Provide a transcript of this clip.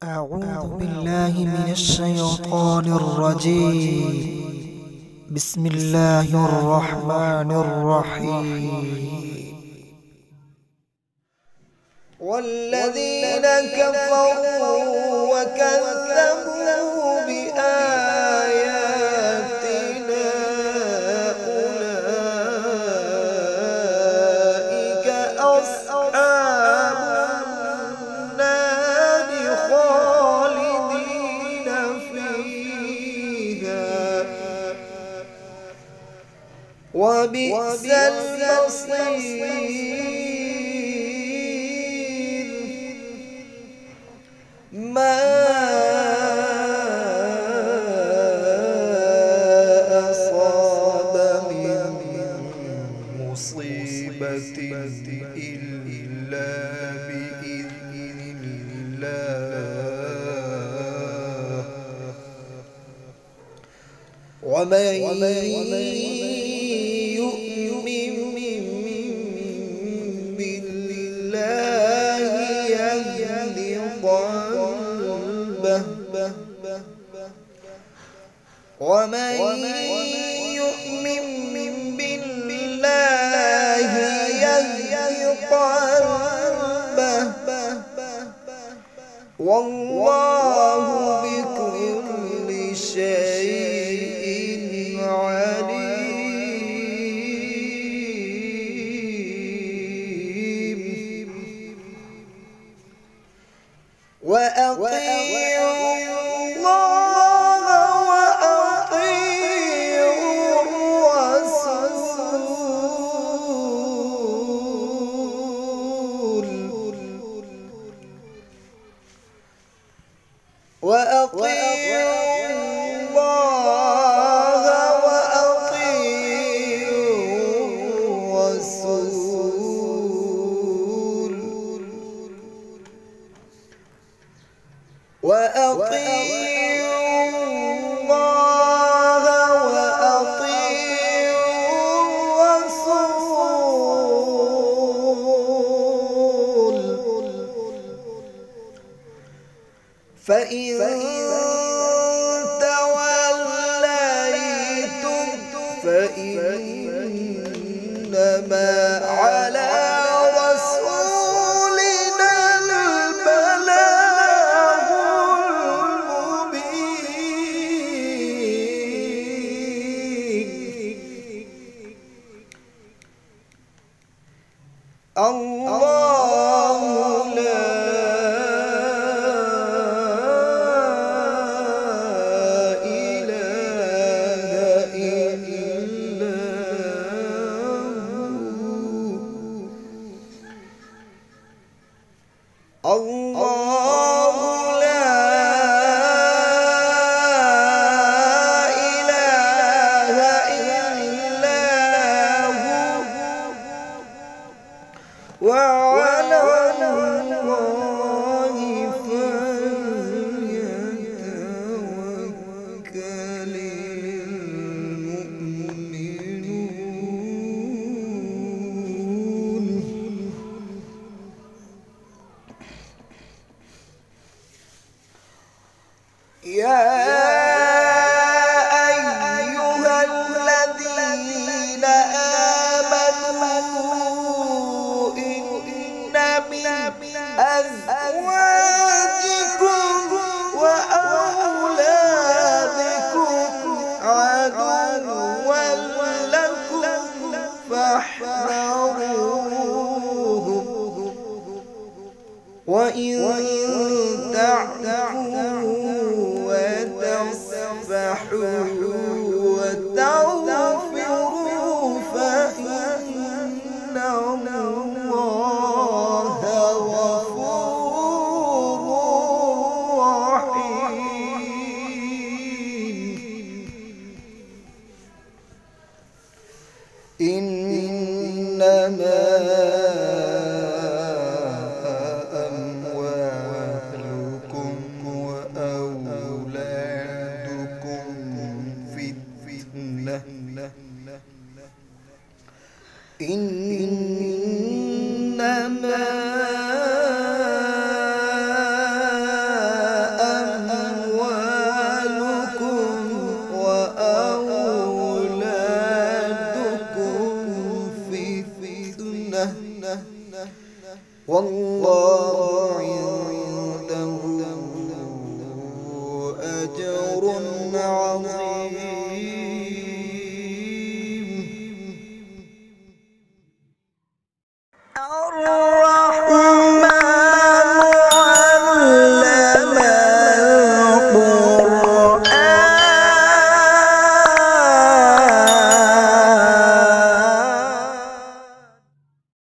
أعوذ بالله من الشيطان الرجيم. بسم الله الرحمن الرحيم. والذين كفروا وكذبوا بآياتنا أولئك أصحاب النار خالدين فيها وبئس المصير. ما أصاب من مصيبة إلا بإذن الله ومن يؤمن بالله يهد قلبه ومن يؤمن بالله يهد قلبه والله بكل شيء عليم. وأطيعوا الله وأطيعوا الرسول وأطيعوا الله وأطيعوا الرسول وأطيعوا الله وأطيعوا الرسول فإن توليتم فإنما على رسولنا البلاغ المبين. الله لا إله إلا هو. الله لا إله إلا هو وعلى الله فليتوكل المؤمنون. يا أيها الذين آمنوا إن من أزواجكم وأولادكم عدوا لكم فاحذروهم وإن تعفوا وتصفحوا وتغفروا فإن الله غفور رحيم. إنما أموالكم والله عنده أجر عظيم.